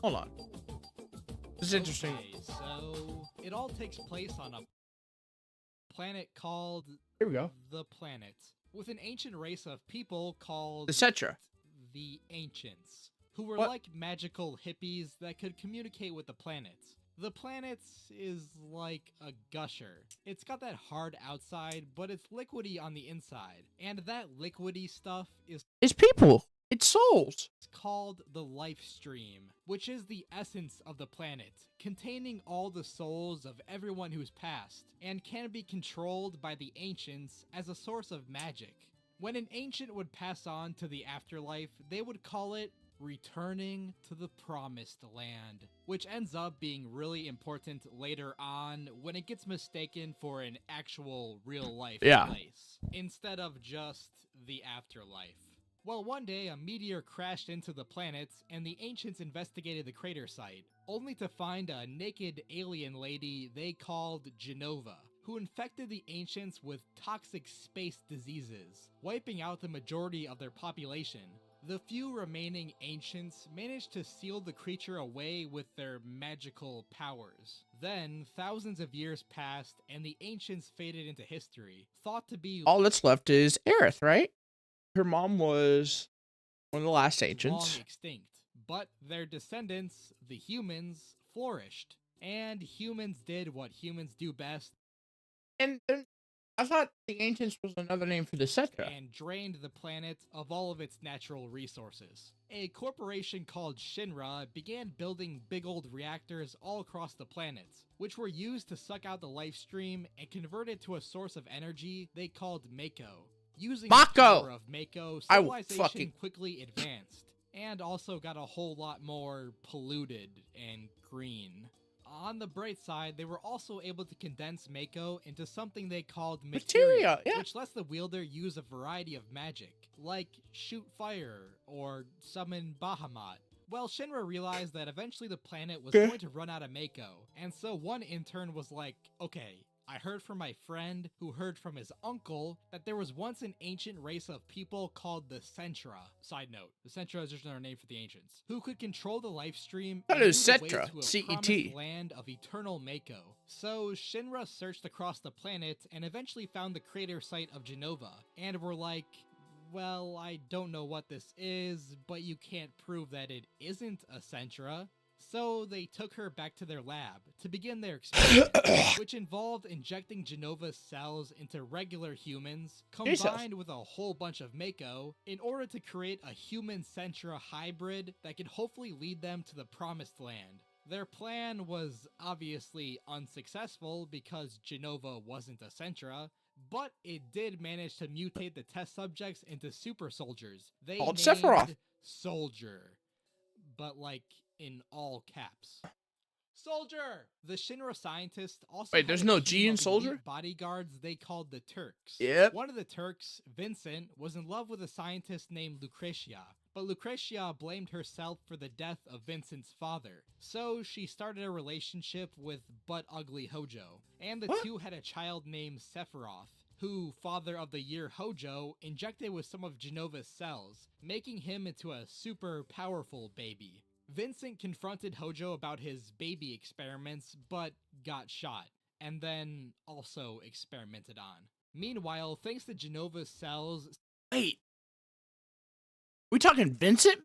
Hold on. This is interesting. Okay, so it all takes place on a planet called Here we go. the Planet, with an ancient race of people called The Cetra. the Ancients, who were What? like magical hippies that could communicate with the planet. The planet is like a gusher. It's got that hard outside, but it's liquidy on the inside. And that liquidy stuff is It's people. It's souls. called the life stream, which is the essence of the planet, containing all the souls of everyone who's passed, and can be controlled by the ancients as a source of magic. When an ancient would pass on to the afterlife, they would call it returning to the promised land, which ends up being really important later on when it gets mistaken for an actual real life place, instead of just the afterlife. Well, one day a meteor crashed into the planet, and the ancients investigated the crater site, only to find a naked alien lady they called Genova, who infected the ancients with toxic space diseases, wiping out the majority of their population. The few remaining ancients managed to seal the creature away with their magical powers. Then, thousands of years passed, and the ancients faded into history, thought to be All that's left is Aerith, right? Her mom was one of the last long ancients. extinct, but their descendants, the humans, flourished. And humans did what humans do best And I thought the ancients was another name for the Cetra. and drained the planet of all of its natural resources. A corporation called Shinra began building big old reactors all across the planet, which were used to suck out the life stream and convert it to a source of energy they called Mako. Using the power of Mako, civilization quickly advanced, and also got a whole lot more polluted and green. On the bright side, they were also able to condense Mako into something they called materia, which lets the wielder use a variety of magic, like shoot fire or summon Bahamut. Well, Shinra realized that eventually the planet was going to run out of Mako, and so one intern was like, okay, I heard from my friend who heard from his uncle that there was once an ancient race of people called the Sentra. Side note, the Sentra is just another name for the ancients, who could control the life stream and lead the way to a promised land of eternal Mako. So Shinra searched across the planet and eventually found the crater site of Genova, and were like, well, I don't know what this is, but you can't prove that it isn't a Sentra. So they took her back to their lab to begin their experiment, which involved injecting Genova's cells into regular humans, combined with a whole bunch of Mako, in order to create a human-Sentra hybrid that could hopefully lead them to the promised land. Their plan was obviously unsuccessful because Genova wasn't a Sentra, but it did manage to mutate the test subjects into super soldiers. They named Sephiroth Soldier, but like in all caps. Soldier! The Shinra scientists also Wait, there's no G in Soldier? Bodyguards they called the Turks. Yep. One of the Turks, Vincent, was in love with a scientist named Lucretia, but Lucretia blamed herself for the death of Vincent's father, so she started a relationship with butt-ugly Hojo, and the two had a child named Sephiroth, who Father of the Year Hojo injected with some of Genova's cells, making him into a super powerful baby. Vincent confronted Hojo about his baby experiments, but got shot, and then also experimented on. Meanwhile, thanks to Genova's cells... Wait. We talking Vincent?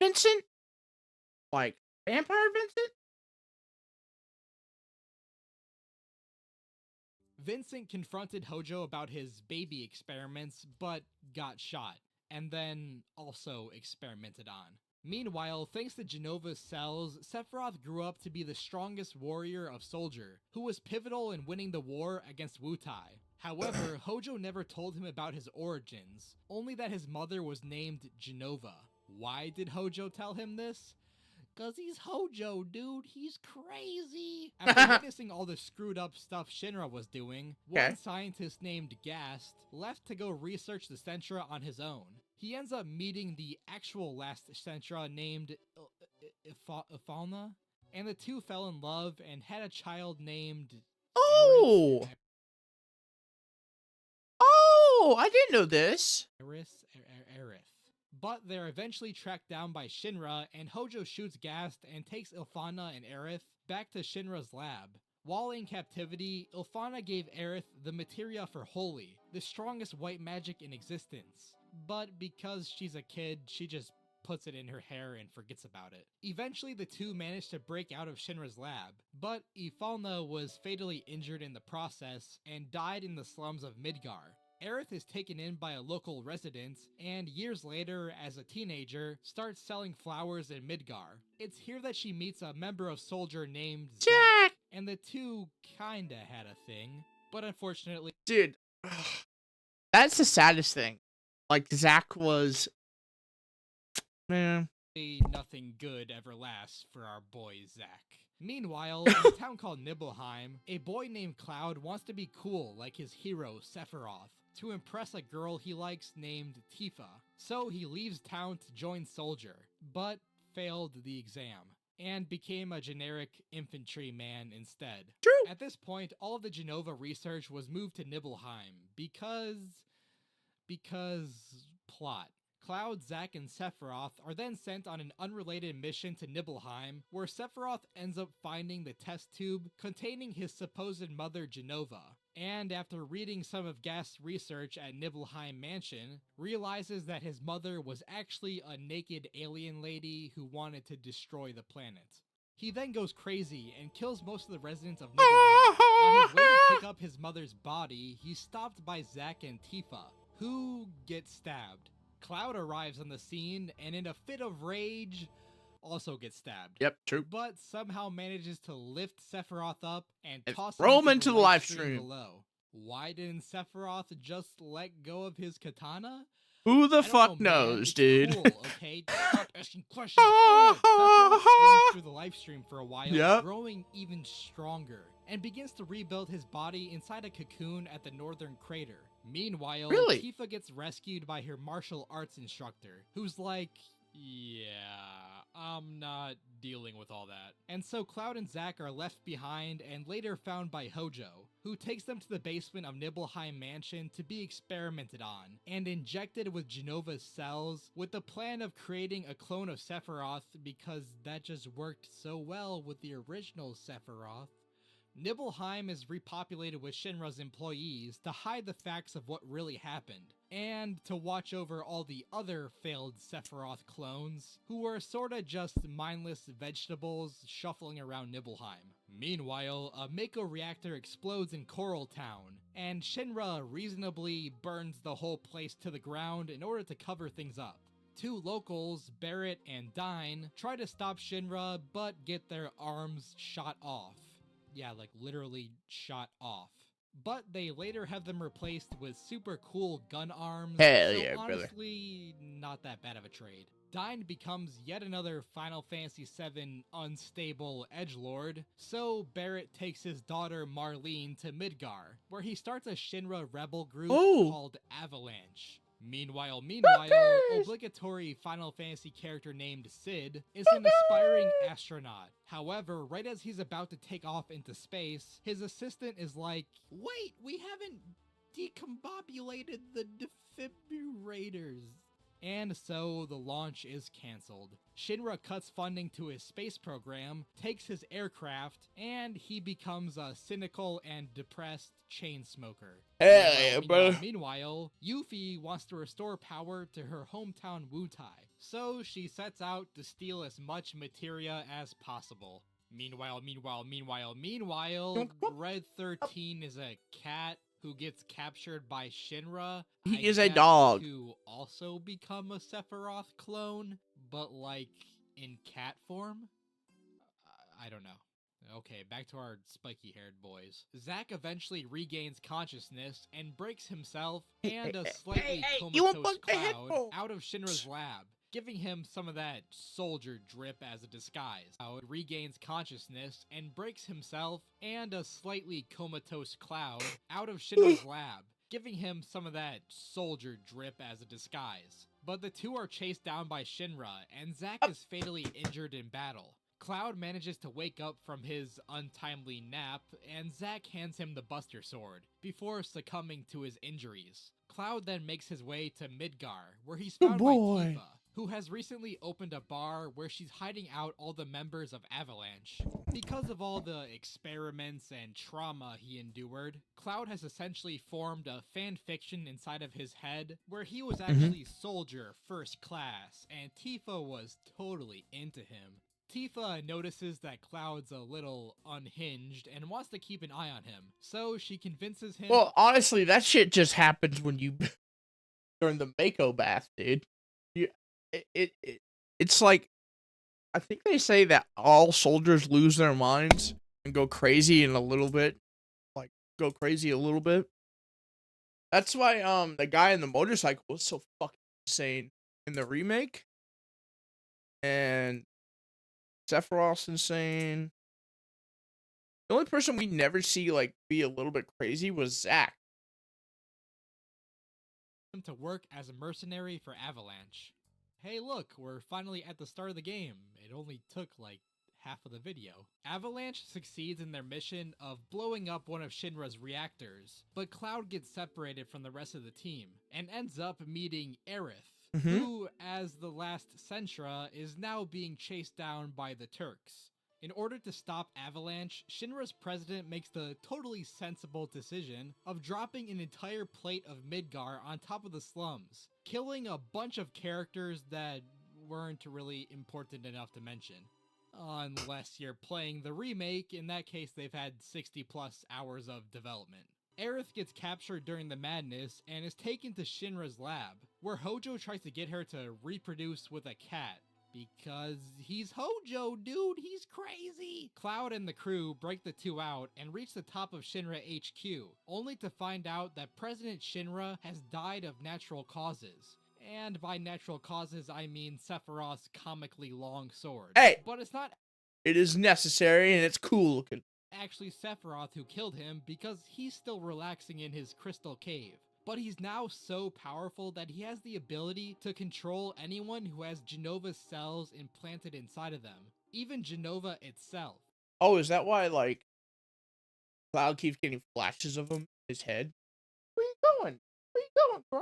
Like, Vampire Vincent? Vincent confronted Hojo about his baby experiments, but got shot, and then also experimented on. Meanwhile, thanks to Genova's cells, Sephiroth grew up to be the strongest warrior of Soldier, who was pivotal in winning the war against Wutai. However, Hojo never told him about his origins, only that his mother was named Genova. Why did Hojo tell him this? Cause he's Hojo, dude. He's crazy. After witnessing all the screwed up stuff Shinra was doing, one scientist named Gast left to go research the Sentra on his own. He ends up meeting the actual last Sentra named Ifalna, and the two fell in love and had a child named... Oh, I didn't know this. Aerith. But they're eventually tracked down by Shinra, and Hojo shoots Gast and takes Ilfana and Aerith back to Shinra's lab. While in captivity, Ilfana gave Aerith the materia for Holy, the strongest white magic in existence. But because she's a kid, she just puts it in her hair and forgets about it. Eventually, the two manage to break out of Shinra's lab, but Ifalna was fatally injured in the process and died in the slums of Midgar. Aerith is taken in by a local resident, and years later, as a teenager, starts selling flowers in Midgar. It's here that she meets a member of Soldier named Zack, and the two kinda had a thing, but unfortunately, Dude, that's the saddest thing. Like, Zack was... Man. nothing good ever lasts for our boy Zack. Meanwhile, in a town called Nibelheim, a boy named Cloud wants to be cool like his hero Sephiroth to impress a girl he likes named Tifa. So he leaves town to join Soldier, but failed the exam and became a generic infantry man instead. True. At this point, all of the Genova research was moved to Nibelheim because plot. Cloud, Zack, and Sephiroth are then sent on an unrelated mission to Nibelheim, where Sephiroth ends up finding the test tube containing his supposed mother Genova, and after reading some of Gast's research at Nibelheim Mansion, realizes that his mother was actually a naked alien lady who wanted to destroy the planet. He then goes crazy and kills most of the residents of Nibelheim. On his way to pick up his mother's body, he's stopped by Zack and Tifa, who get stabbed. Cloud arrives on the scene and in a fit of rage also gets stabbed. Yep, true. But somehow manages to lift Sephiroth up and toss throw him into the live stream below. Why didn't Sephiroth just let go of his katana? Who the fuck know, knows, it's dude? Cool, okay? Stop asking questions. Sephiroth swims through the live stream for a while, growing even stronger, and begins to rebuild his body inside a cocoon at the northern crater. Meanwhile, Tifa gets rescued by her martial arts instructor, who's like, yeah, I'm not dealing with all that. And so Cloud and Zack are left behind and later found by Hojo, who takes them to the basement of Nibelheim Mansion to be experimented on and injected with Genova's cells with the plan of creating a clone of Sephiroth because that just worked so well with the original Sephiroth. Nibelheim is repopulated with Shinra's employees to hide the facts of what really happened, and to watch over all the other failed Sephiroth clones, who were sorta just mindless vegetables shuffling around Nibelheim. Meanwhile, a Mako reactor explodes in Coral Town, and Shinra reasonably burns the whole place to the ground in order to cover things up. Two locals, Barrett and Dine, try to stop Shinra, but get their arms shot off. Yeah, like literally shot off. But they later have them replaced with super cool gun arms, Hell so yeah, honestly, not that bad of a trade. Dine becomes yet another Final Fantasy VII unstable edgelord, so Barrett takes his daughter Marlene to Midgar, where he starts a Shinra rebel group called Avalanche. Meanwhile, obligatory Final Fantasy character named Sid is an aspiring astronaut. However, right as he's about to take off into space, his assistant is like, wait, we haven't decombobulated the defibrillators. And so the launch is cancelled. Shinra cuts funding to his space program, takes his aircraft, and he becomes a cynical and depressed chain smoker. Meanwhile, Yuffie wants to restore power to her hometown Wutai, so she sets out to steal as much materia as possible. Meanwhile, Red 13 is a cat who gets captured by Shinra. He is a dog. To also become a Sephiroth clone, but like in cat form? I don't know. Okay, back to our spiky-haired boys. Zack eventually regains consciousness and breaks himself and a slightly comatose Cloud out of Shinra's lab, giving him some of that soldier drip as a disguise. Cloud regains consciousness and breaks himself and a slightly comatose Cloud out of Shinra's lab, giving him some of that soldier drip as a disguise. But the two are chased down by Shinra, and Zack is fatally injured in battle. Cloud manages to wake up from his untimely nap, and Zack hands him the Buster Sword before succumbing to his injuries. Cloud then makes his way to Midgar, where he's Oh found by boy. Tifa, who has recently opened a bar where she's hiding out all the members of Avalanche. Because of all the experiments and trauma he endured, Cloud has essentially formed a fan fiction inside of his head where he was Hmm. actually soldier first class, and Tifa was totally into him. Tifa notices that Cloud's a little unhinged and wants to keep an eye on him, so she convinces him. Well, honestly, that shit just happens when you during the Mako bath, dude. You, it's like I think they say that all soldiers lose their minds and go crazy in a little bit, like go crazy a little bit. That's why the guy in the motorcycle was so fucking insane in the remake, and Sephiroth's insane. The only person we never see like be a little bit crazy was Zack. To work as a mercenary for Avalanche. Hey, look, we're finally at the start of the game. It only took like half of the video. Avalanche succeeds in their mission of blowing up one of Shinra's reactors, but Cloud gets separated from the rest of the team and ends up meeting Aerith, Mm-hmm. who, as the last Sentra, is now being chased down by the Turks. In order to stop Avalanche, Shinra's president makes the totally sensible decision of dropping an entire plate of Midgar on top of the slums, killing a bunch of characters that weren't really important enough to mention. Unless you're playing the remake, in that case they've had 60 plus hours of development. Aerith gets captured during the madness and is taken to Shinra's lab, where Hojo tries to get her to reproduce with a cat, because he's Hojo, dude, he's crazy! Cloud and the crew break the two out and reach the top of Shinra HQ, only to find out that President Shinra has died of natural causes. And by natural causes, I mean Sephiroth's comically long sword. Hey, But it's not it is necessary and it's cool looking. actually Sephiroth who killed him because he's still relaxing in his crystal cave. But he's now so powerful that he has the ability to control anyone who has Genova's cells implanted inside of them, even Genova itself. Oh, is that why like Cloud keeps getting flashes of him in his head? Where you going? Where you going, bro?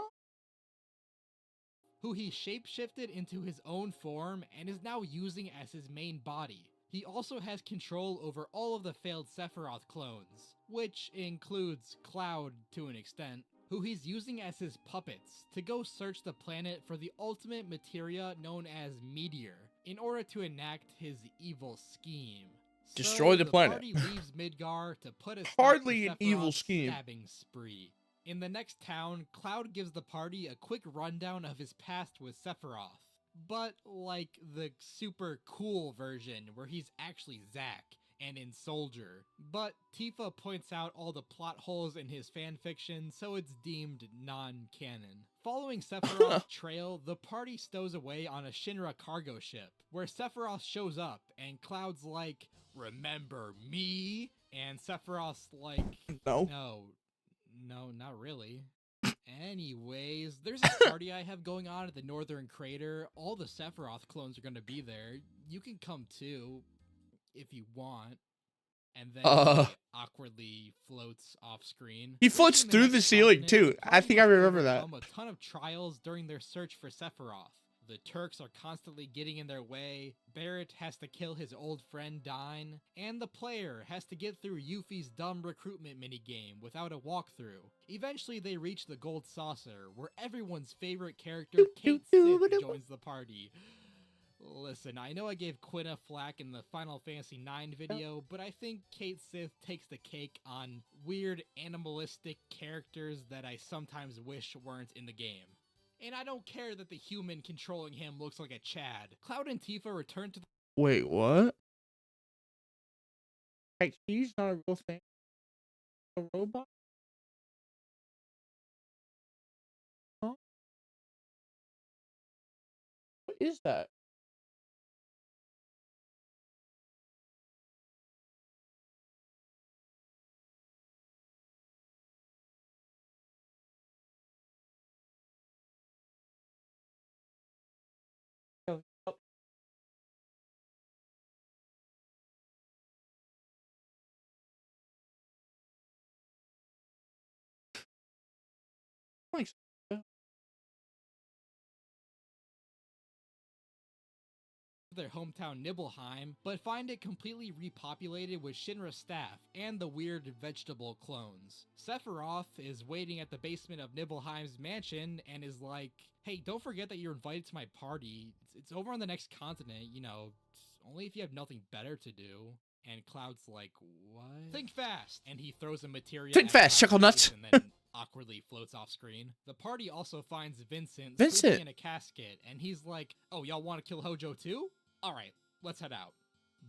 Who he shapeshifted into his own form and is now using as his main body. He also has control over all of the failed Sephiroth clones, which includes Cloud to an extent, who he's using as his puppets to go search the planet for the ultimate materia known as Meteor, in order to enact his evil scheme. Destroy So the the planet. party leaves Midgar to put a stop Hardly to an evil Sephiroth's scheme. stabbing spree. In the next town, Cloud gives the party a quick rundown of his past with Sephiroth, but like the super cool version where he's actually Zack and in Soldier. But Tifa points out all the plot holes in his fanfiction, so it's deemed non-canon. Following Sephiroth's trail, the party stows away on a Shinra cargo ship, where Sephiroth shows up and Cloud's like, "Remember me?" And Sephiroth's like, No. no, not really. Anyways, there's this party I have going on at the Northern Crater. All the Sephiroth clones are going to be there. You can come too, if you want. And then Uh, he awkwardly floats off screen. he floats Reaching the through next the ceiling continent, too. the I party think I must remember that. overcome a ton of trials during their search for Sephiroth. The Turks are constantly getting in their way, Barrett has to kill his old friend Dine, and the player has to get through Yuffie's dumb recruitment minigame without a walkthrough. Eventually they reach the Gold Saucer, where everyone's favorite character, Kate Sith, joins the party. Listen, I know I gave Quina flack in the Final Fantasy IX video, but I think Kate Sith takes the cake on weird animalistic characters that I sometimes wish weren't in the game. And I don't care that the human controlling him looks like a Chad. Cloud and Tifa return to the Wait, what? Like, she's not a real thing. A robot? Huh? What is that? Oh, Thanks. their hometown Nibelheim, but find it completely repopulated with Shinra staff and the weird vegetable clones. Sephiroth is waiting at the basement of Nibelheim's mansion and is like, hey, don't forget that you're invited to my party. It's over on the next continent, you know, only if you have nothing better to do. And Cloud's like, what? Think fast! And he throws a materia Think at fast, Cloud's chuckle face nuts. and then awkwardly floats off screen. The party also finds Vincent sleeping in a casket, and he's like, oh, y'all want to kill Hojo too? Alright, let's head out.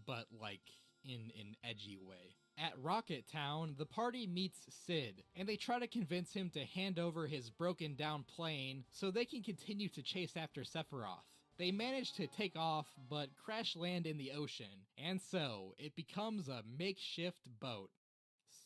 But, like, in an edgy way. At Rocket Town, the party meets Sid, and they try to convince him to hand over his broken down plane so they can continue to chase after Sephiroth. They manage to take off, but crash land in the ocean, and so it becomes a makeshift boat.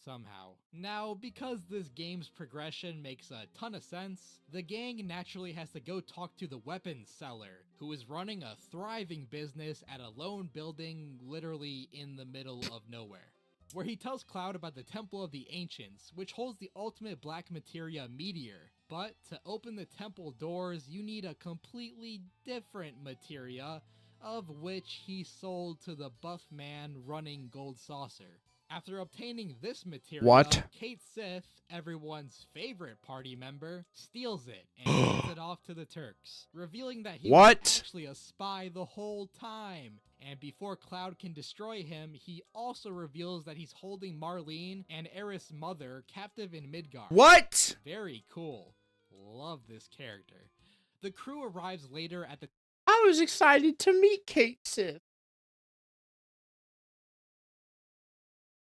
Somehow. Now, because this game's progression makes a ton of sense, the gang naturally has to go talk to the weapons seller, who is running a thriving business at a lone building literally in the middle of nowhere, where he tells Cloud about the Temple of the Ancients, which holds the ultimate black materia meteor. But to open the temple doors, you need a completely different materia, of which he sold to the buff man running Gold Saucer. After obtaining this materia, Kate Sith, everyone's favorite party member, steals it and hands it off to the Turks, revealing that he was actually a spy the whole time. And before Cloud can destroy him, he also reveals that he's holding Marlene and Aerith's mother captive in Midgard. What? Very cool. Love this character. The crew arrives later at the... I was excited to meet Kate Sith.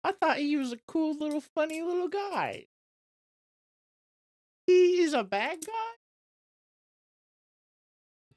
I thought he was a cool little funny little guy. He is a bad guy?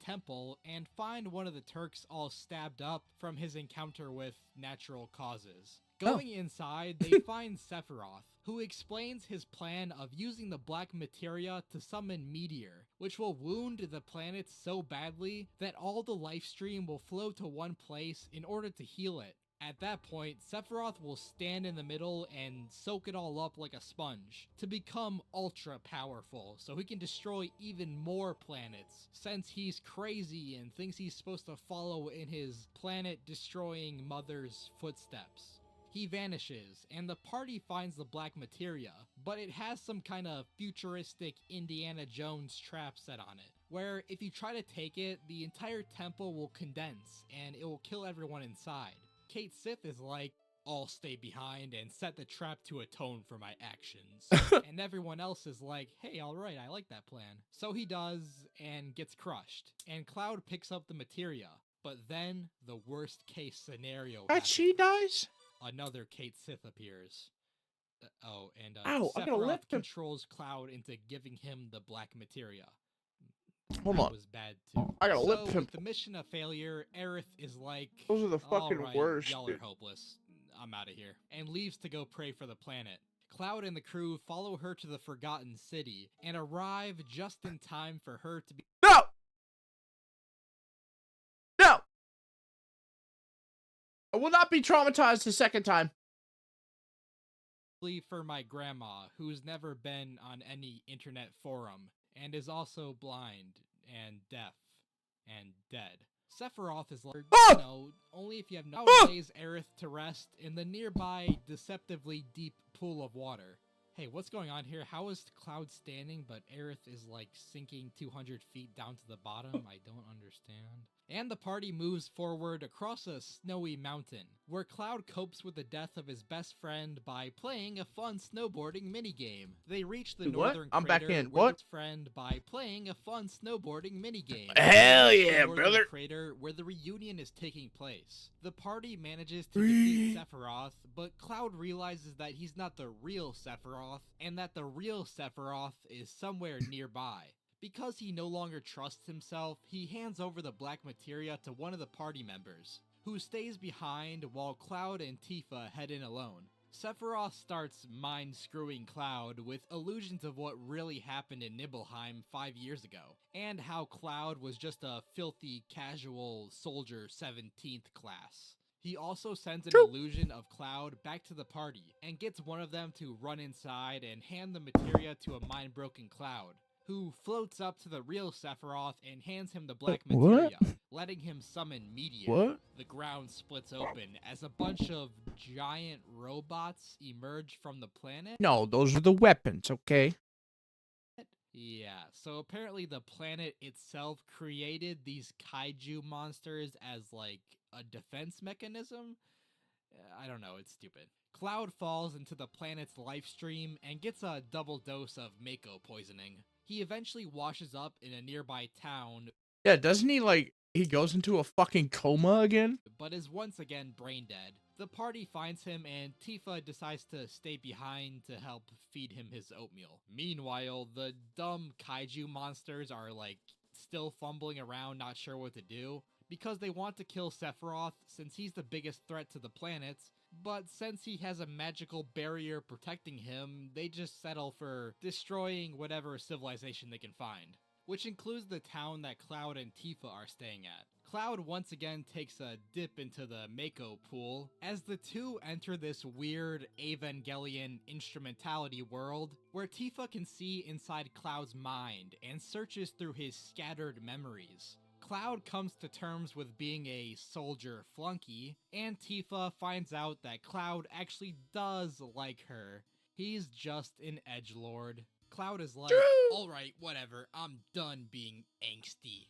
Temple and find one of the Turks all stabbed up from his encounter with natural causes. Going inside, they find Sephiroth, who explains his plan of using the black materia to summon Meteor, which will wound the planet so badly that all the life stream will flow to one place in order to heal it. At that point, Sephiroth will stand in the middle and soak it all up like a sponge to become ultra powerful, so he can destroy even more planets, since he's crazy and thinks he's supposed to follow in his planet-destroying mother's footsteps. He vanishes, and the party finds the black materia, but it has some kind of futuristic Indiana Jones trap set on it, where if you try to take it, the entire temple will condense, and it will kill everyone inside. Kate Sith is like, I'll stay behind and set the trap to atone for my actions. And everyone else is like, hey, alright, I like that plan. So he does, and gets crushed. And Cloud picks up the materia. But then, the worst case scenario happens. She dies? Another Kate Sith appears. Ow, Sephiroth controls Cloud into giving him the black materia. Hold on. Was bad too. I got a lip pimple. With the mission a failure, Aerith is like, those are the fucking worst. Y'all are hopeless. I'm out of here. And leaves to go pray for the planet. Cloud and the crew follow her to the Forgotten City and arrive just in time for her to be— No! No! I will not be traumatized a second time. For my grandma, who's never been on any internet forum, and is also blind, and deaf, and dead. Sephiroth is like, you know, only if you have no lays Aerith to rest in the nearby deceptively deep pool of water. Hey, what's going on here? How is Cloud standing, but Aerith is like sinking 200 feet down to the bottom? I don't understand. And the party moves forward across a snowy mountain, where Cloud copes with the death of his best friend by playing a fun snowboarding minigame. They reach the northern crater with his friend by playing a fun snowboarding minigame. Hell yeah, brother! Crater where the reunion is taking place. The party manages to defeat Sephiroth, but Cloud realizes that he's not the real Sephiroth, and that the real Sephiroth is somewhere nearby. Because he no longer trusts himself, he hands over the black materia to one of the party members, who stays behind while Cloud and Tifa head in alone. Sephiroth starts mind-screwing Cloud with illusions of what really happened in Nibelheim 5 years ago, and how Cloud was just a filthy, casual soldier 17th class. He also sends an illusion of Cloud back to the party, and gets one of them to run inside and hand the materia to a mind-broken Cloud, who floats up to the real Sephiroth and hands him the black What? materia, letting him summon Meteor. What? The ground splits open as a bunch of giant robots emerge from the planet. No, those are the weapons, okay? Yeah, so apparently the planet itself created these kaiju monsters as like a defense mechanism. I don't know, it's stupid. Cloud falls into the planet's life stream and gets a double dose of Mako poisoning. He eventually washes up in a nearby town, Yeah, doesn't he, like, he goes into a fucking coma again? but is once again brain dead. The party finds him and Tifa decides to stay behind to help feed him his oatmeal. Meanwhile, the dumb kaiju monsters are like still fumbling around, not sure what to do, because they want to kill Sephiroth since he's the biggest threat to the planet, but since he has a magical barrier protecting him, they just settle for destroying whatever civilization they can find, which includes the town that Cloud and Tifa are staying at. Cloud once again takes a dip into the Mako pool as the two enter this weird Evangelion instrumentality world where Tifa can see inside Cloud's mind and searches through his scattered memories. Cloud comes to terms with being a soldier flunky, and Tifa finds out that Cloud actually does like her. He's just an edgelord. Cloud is like, alright, whatever, I'm done being angsty.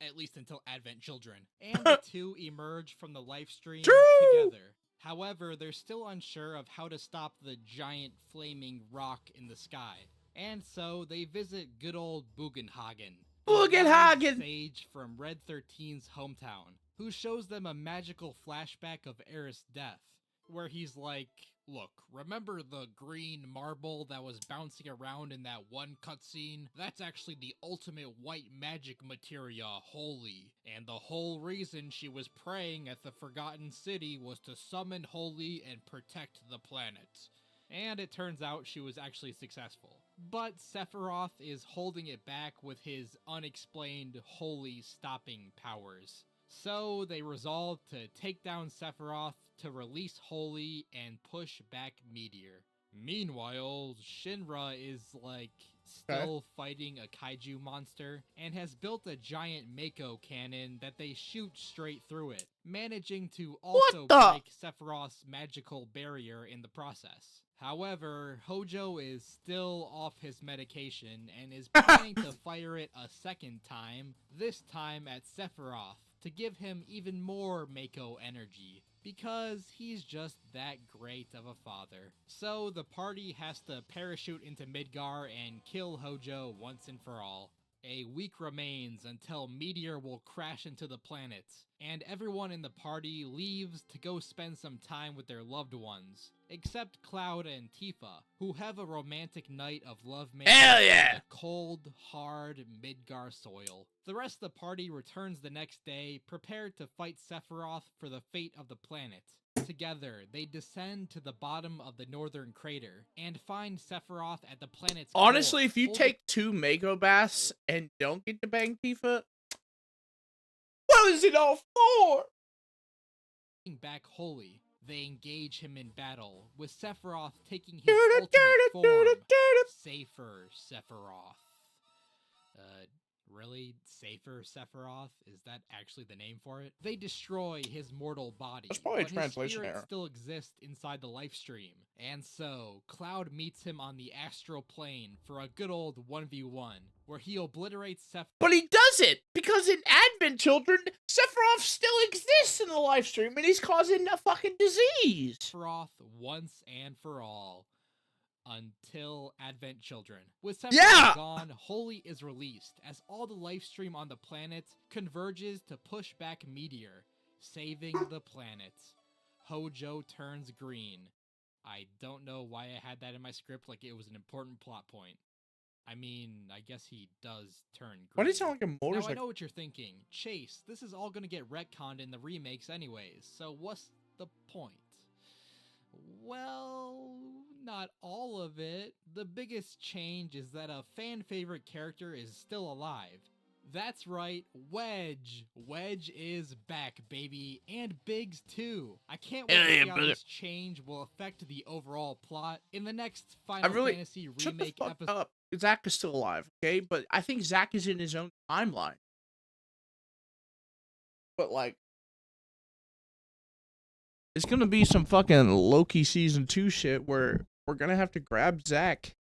At least until Advent Children. And the two emerge from the life stream together. However, they're still unsure of how to stop the giant flaming rock in the sky. And so they visit good old Bugenhagen. Bugenhagen! Sage from Red 13's hometown, who shows them a magical flashback of Aerith's death, where he's like, look, remember the green marble that was bouncing around in that one cutscene? That's actually the ultimate white magic materia, Holy. And the whole reason she was praying at the Forgotten City was to summon Holy and protect the planet. And it turns out she was actually successful. But Sephiroth is holding it back with his unexplained Holy stopping powers. So they resolve to take down Sephiroth to release Holy and push back Meteor. Meanwhile, Shinra is like still fighting a kaiju monster and has built a giant Mako cannon that they shoot straight through it, managing to also break Sephiroth's magical barrier in the process. However, Hojo is still off his medication and is planning to fire it a second time, this time at Sephiroth, to give him even more Mako energy, because he's just that great of a father. So the party has to parachute into Midgar and kill Hojo once and for all. A week remains until Meteor will crash into the planet, and everyone in the party leaves to go spend some time with their loved ones, except Cloud and Tifa, who have a romantic night of lovemaking on the cold, hard Midgar soil. The rest of the party returns the next day, prepared to fight Sephiroth for the fate of the planet. Together, they descend to the bottom of the northern crater and find Sephiroth at the planet's Honestly, core, if you take 2 Mako baths and don't get to bang Tifa, what is it all for? Back Holy, they engage him in battle, with Sephiroth taking his ultimate form, Safer Sephiroth. Really? Safer Sephiroth? Is that actually the name for it? They destroy his mortal body, That's probably a but his translation spirit error. still exists inside the life stream. And so, Cloud meets him on the astral plane for a good old 1v1, where he obliterates Sephiroth. But he does it because in Advent Children, Sephiroth still exists in the live stream and he's causing a fucking disease. Sephiroth once and for all. Until Advent Children. With Sephiroth gone, Holy is released as all the life stream on the planet converges to push back Meteor, saving the planet. Hojo turns green. I don't know why I had that in my script like it was an important plot point. I mean, I guess he does turn green. Why do you sound like a motorcycle? Now I know what you're thinking. Chase, this is all gonna get retconned in the remakes anyways, so what's the point? Well, not all of it. The biggest change is that a fan favorite character is still alive. That's right, Wedge. Wedge is back, baby, and Biggs too. I can't wait to see how this change will affect the overall plot in the next Final Fantasy shut the Remake fuck episode. up. Zack is still alive, okay? But I think Zack is in his own timeline. But like, it's gonna be some fucking Loki season 2 shit where we're gonna have to grab Zack.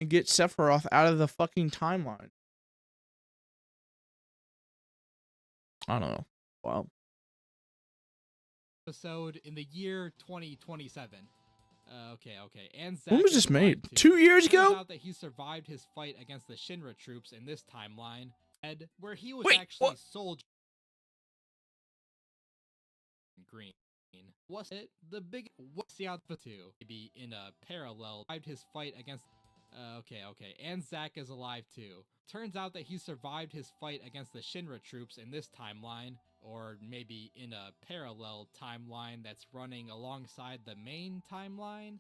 And get Sephiroth out of the fucking timeline. I don't know. Wow. Episode in the year 2027. Okay. And Zack When was is this made? alive, too. 2 years Turns ago? out that he survived his fight against the Shinra troops in this timeline, where he was Wait, actually what? soldier green. Was it the big Xiaotu? Maybe in a parallel, survived his fight against. Okay. And Zack is alive too. Turns out that he survived his fight against the Shinra troops in this timeline, or maybe in a parallel timeline that's running alongside the main timeline.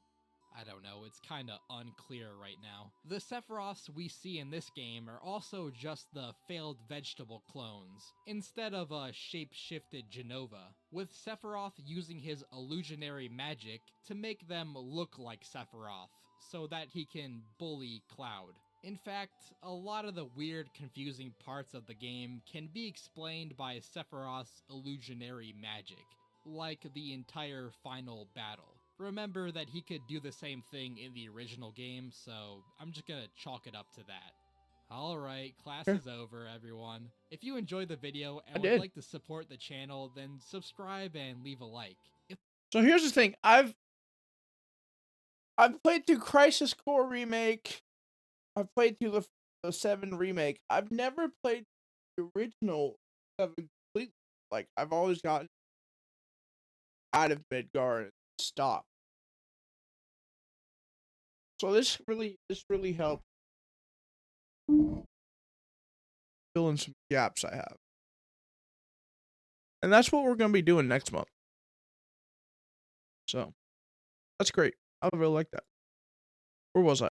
I don't know, it's kinda unclear right now. The Sephiroths we see in this game are also just the failed vegetable clones, instead of a shape-shifted Genova, with Sephiroth using his illusionary magic to make them look like Sephiroth, so that he can bully Cloud. In fact, a lot of the weird, confusing parts of the game can be explained by Sephiroth's illusionary magic, like the entire final battle. Remember that he could do the same thing in the original game, so I'm just gonna chalk it up to that. Alright, class is over, everyone. If you enjoyed the video and would like to support the channel, then subscribe and leave a like. So here's the thing. I've played through Crisis Core Remake. I've played through the 7 remake. I've never played the original 7 completely. Like, I've always gotten out of Midgar and stopped. So this really helped fill in some gaps I have. And that's what we're going to be doing next month. So, that's great. I really like that. Where was I?